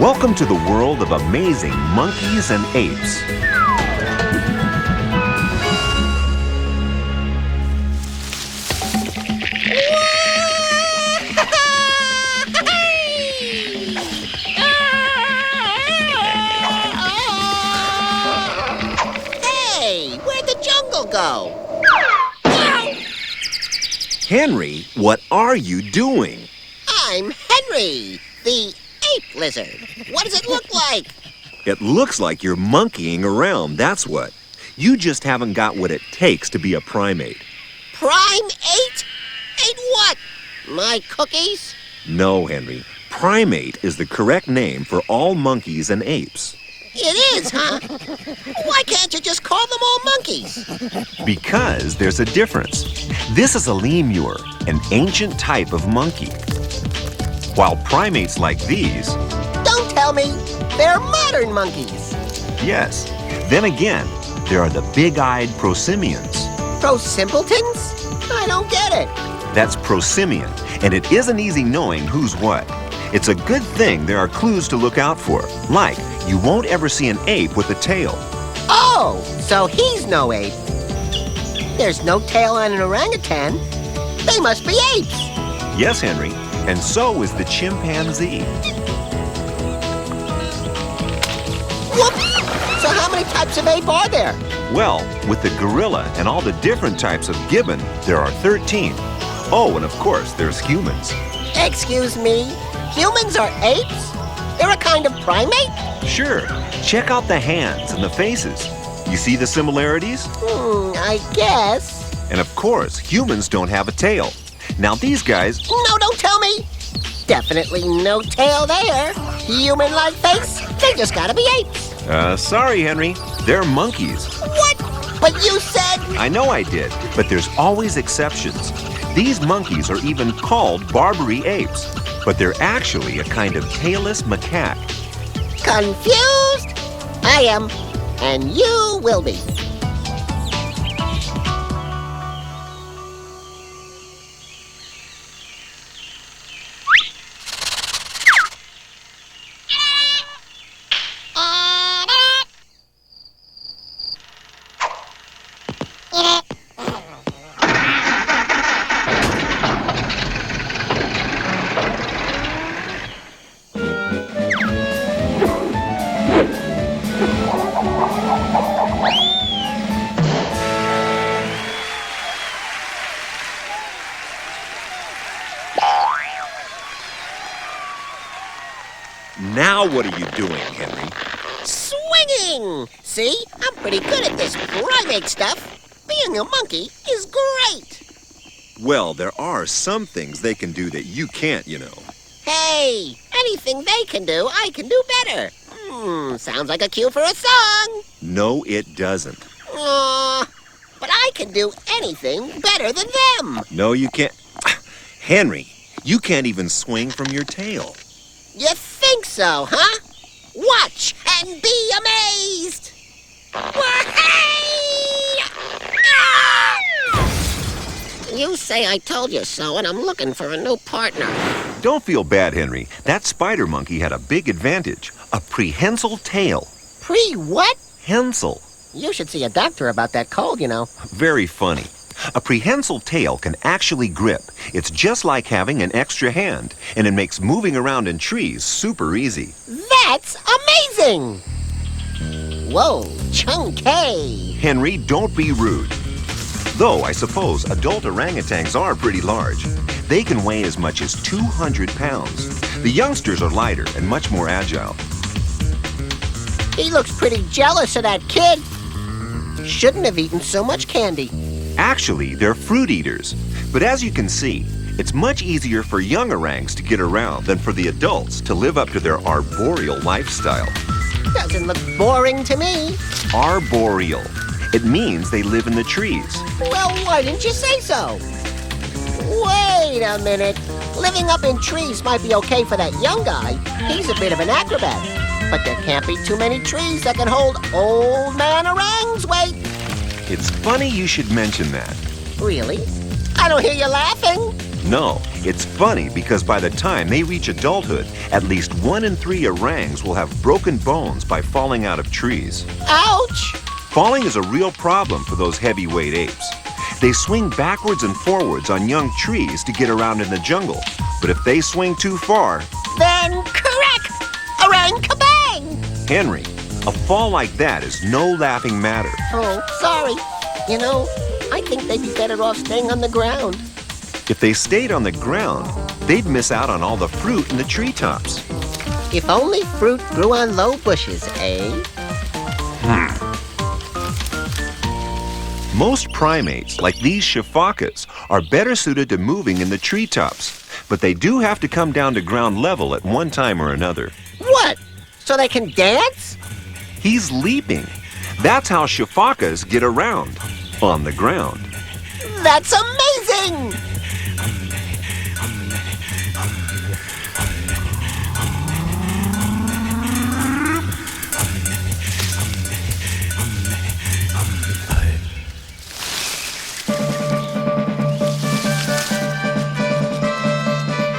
Welcome to the world of amazing monkeys and apes. Hey, where'd the jungle go? Henry, what are you doing? I'm Henry, the ape lizard. What does it look like? It looks like you're monkeying around, that's what. You just haven't got what it takes to be a primate. Primate? Ate what? My cookies? No, Henry. Primate is the correct name for all monkeys and apes. It is, huh? Why can't you just call them all monkeys? Because there's a difference. This is a lemur, an ancient type of monkey. While primates like these, Don't tell me. They're modern monkeys. yes. Then again, there are the big-eyed prosimians. Pro-simpletons? I don't get it. That's prosimian, and it isn't easy knowing who's what. It's a good thing there are clues to look out for, like you won't ever see an ape with a tail. Oh, so he's no ape. There's no tail on an orangutan. They must be apes. Yes, Henry, and so is the chimpanzee. Whoops! So how many types of ape are there? Well, with the gorilla and all the different types of gibbon, there are 13. Oh, and of course, there's humans. Excuse me? Humans are apes? They're a kind of primate? Sure, check out the hands and the faces. You see the similarities? I guess. And of course, humans don't have a tail. Now these guys, No, don't tell me. Definitely no tail there. Human-like face? They just gotta be apes. sorry, Henry, they're monkeys. What? But you said... I know I did, but there's always exceptions. These monkeys are even called Barbary apes, but they're actually a kind of tailless macaque. Confused? I am. And you will be. Now what are you doing, Henry? Swinging! See? I'm pretty good at this primate stuff. Being a monkey is great. Well, there are some things they can do that you can't, you know. Hey, anything they can do, I can do better. Sounds like a cue for a song. No, it doesn't. Aw, but I can do anything better than them. No, you can't. Henry, you can't even swing from your tail. You think so, huh? Watch and be amazed. Wah-hey! Ah! You say I told you so, and I'm looking for a new partner. Don't feel bad, Henry. That spider monkey had a big advantage. A prehensile tail. Pre-what? Hensile. You should see a doctor about that cold, you know. Very funny. A prehensile tail can actually grip. It's just like having an extra hand, and it makes moving around in trees super easy. That's amazing! Whoa, chunky! Henry, don't be rude. Though I suppose adult orangutans are pretty large. They can weigh as much as 200 pounds. The youngsters are lighter and much more agile. He looks pretty jealous of that kid. Shouldn't have eaten so much candy. Actually, they're fruit eaters. But as you can see, it's much easier for young orangs to get around than for the adults to live up to their arboreal lifestyle. Doesn't look boring to me. Arboreal. It means they live in the trees. Well, why didn't you say so? Wait a minute. Living up in trees might be okay for that young guy. He's a bit of an acrobat. But there can't be too many trees that can hold old man orang's weight. It's funny you should mention that. Really? I don't hear you laughing. No, it's funny because by the time they reach adulthood, at least 1 in 3 orangs will have broken bones by falling out of trees. Ouch! Falling is a real problem for those heavyweight apes. They swing backwards and forwards on young trees to get around in the jungle. But if they swing too far, then correct! Orang kabang! Henry, a fall like that is no laughing matter. Oh, sorry. You know, I think they'd be better off staying on the ground. If they stayed on the ground, they'd miss out on all the fruit in the treetops. If only fruit grew on low bushes, eh? Most primates, like these shifakas, are better suited to moving in the treetops, but they do have to come down to ground level at one time or another. What? So they can dance? He's leaping. That's how shifakas get around, on the ground. That's amazing!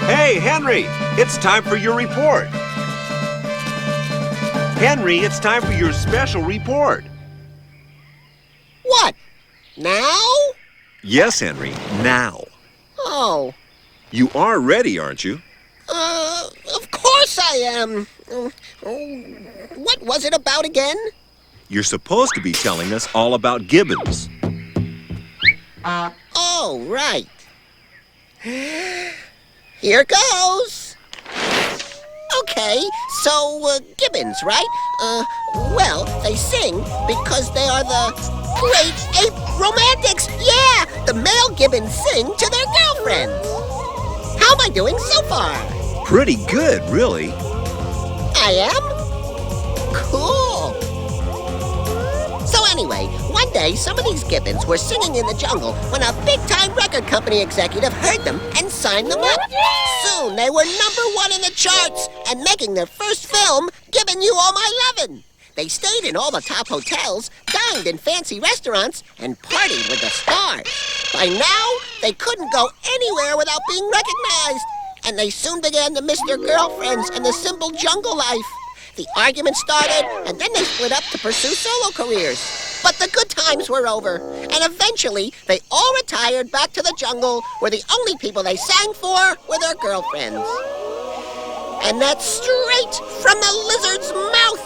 Hey, Henry, it's time for your report. Henry, it's time for your special report. What? Now? Yes, Henry, now. Oh. You are ready, aren't you? Of course I am. What was it about again? You're supposed to be telling us all about gibbons. Oh, right. Here goes. Okay, so, gibbons, right? Well, they sing because they are the great ape romantics. Yeah, the male gibbons sing to their girlfriends. How am I doing so far? Pretty good, really. I am? Cool. So anyway, one day some of these gibbons were singing in the jungle when a big-time record company executive heard them and signed them up. Soon they were #1 in the charts and making their first film, Giving You All My Lovin'. They stayed in all the top hotels, dined in fancy restaurants, and partied with the stars. By now, they couldn't go anywhere without being recognized, and they soon began to miss their girlfriends and the simple jungle life. The argument started, and then they split up to pursue solo careers. But the good times were over, and eventually they all retired back to the jungle where the only people they sang for were their girlfriends. And that's straight from the lizard's mouth.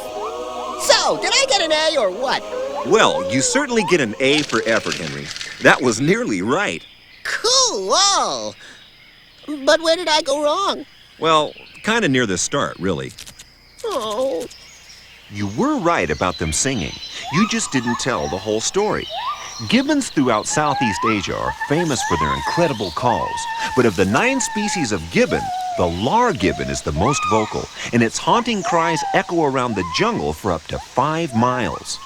So, did I get an A or what? Well, you certainly get an A for effort, Henry. That was nearly right. Cool. But where did I go wrong? Well, kind of near the start, really. Oh. You were right about them singing. You just didn't tell the whole story. Gibbons throughout Southeast Asia are famous for their incredible calls. But of the 9 species of gibbon, the lar gibbon is the most vocal, and its haunting cries echo around the jungle for up to 5 miles.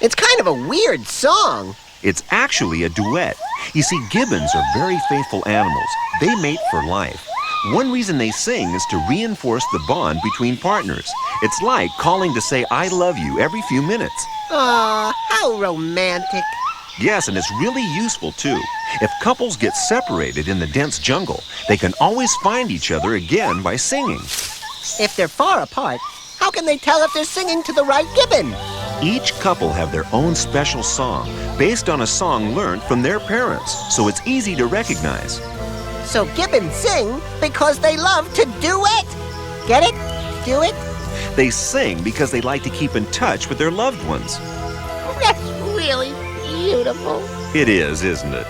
It's kind of a weird song. It's actually a duet. You see, gibbons are very faithful animals. They mate for life. One reason they sing is to reinforce the bond between partners. It's like calling to say I love you every few minutes. Aw, how romantic. Yes, and it's really useful too. If couples get separated in the dense jungle, they can always find each other again by singing. If they're far apart, how can they tell if they're singing to the right gibbon? Each couple have their own special song based on a song learned from their parents, so it's easy to recognize. So gibbons sing because they love to duet. Get it? Do it? They sing because they like to keep in touch with their loved ones. That's really beautiful. It is, isn't it?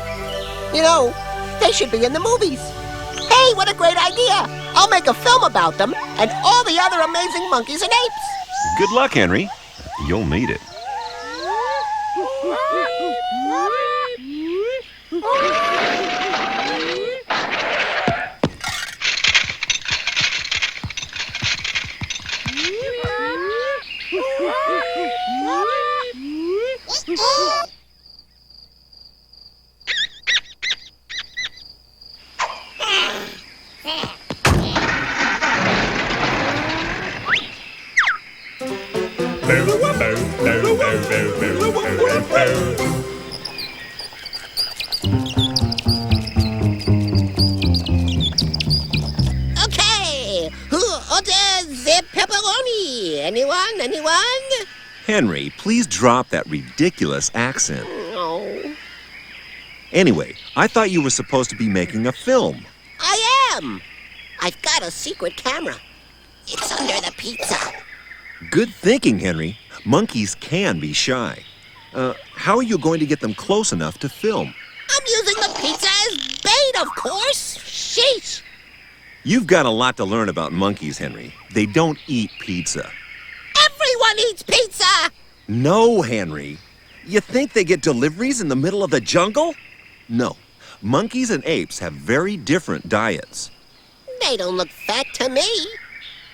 You know, they should be in the movies. Hey, what a great idea! I'll make a film about them and all the other amazing monkeys and apes. Good luck, Henry. You'll need it. anyone? Anyone? Henry, please drop that ridiculous accent. No. Anyway, I thought you were supposed to be making a film. I am. I've got a secret camera. It's under the pizza. Good thinking, Henry. Monkeys can be shy. How are you going to get them close enough to film? I'm using the pizza as bait, of course. Sheesh. You've got a lot to learn about monkeys, Henry. They don't eat pizza. Everyone eats pizza. No, Henry. You think they get deliveries in the middle of the jungle? No. Monkeys and apes have very different diets. They don't look fat to me.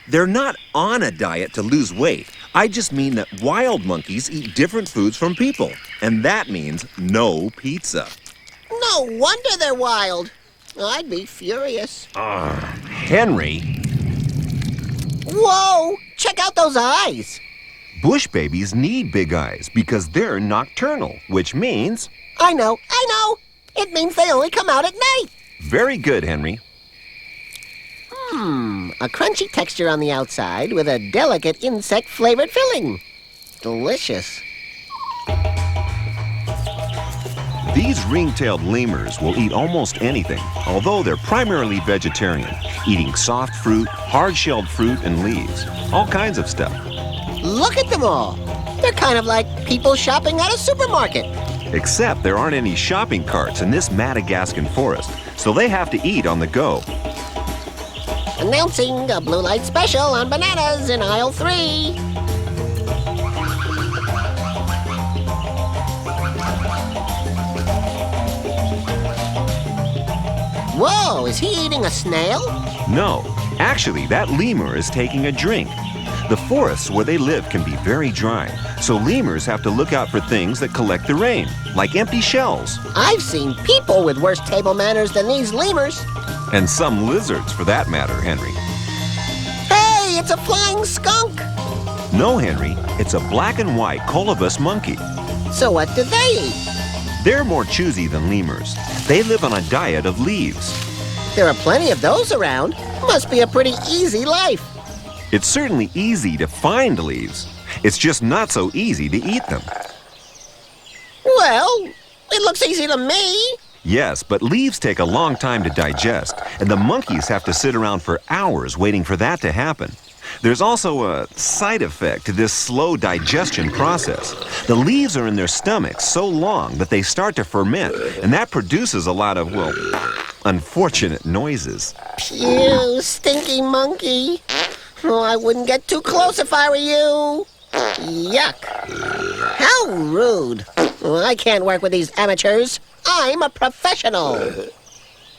They're not on a diet to lose weight. I just mean that wild monkeys eat different foods from people. And that means no pizza. No wonder they're wild. I'd be furious. Henry. Whoa! Check out those eyes. Bush babies need big eyes because they're nocturnal, which means... I know. It means they only come out at night. Very good, Henry. A crunchy texture on the outside with a delicate insect-flavored filling. Delicious. These ring-tailed lemurs will eat almost anything, although they're primarily vegetarian, eating soft fruit, hard-shelled fruit, and leaves. All kinds of stuff. Look at them all. They're kind of like people shopping at a supermarket. Except there aren't any shopping carts in this Madagascan forest, so they have to eat on the go. Announcing a blue light special on bananas in aisle 3. Whoa, is he eating a snail? No, actually, that lemur is taking a drink. The forests where they live can be very dry, so lemurs have to look out for things that collect the rain, like empty shells. I've seen people with worse table manners than these lemurs. And some lizards, for that matter, Henry. Hey, it's a flying skunk. No, Henry, it's a black and white colobus monkey. So what do they eat? They're more choosy than lemurs. They live on a diet of leaves. There are plenty of those around. Must be a pretty easy life. It's certainly easy to find leaves. It's just not so easy to eat them. Well, it looks easy to me. Yes, but leaves take a long time to digest, and the monkeys have to sit around for hours waiting for that to happen. There's also a side effect to this slow digestion process. The leaves are in their stomachs so long that they start to ferment, and that produces a lot of, well, unfortunate noises. Phew, stinky monkey. Oh, I wouldn't get too close if I were you. Yuck. How rude. Oh, I can't work with these amateurs. I'm a professional.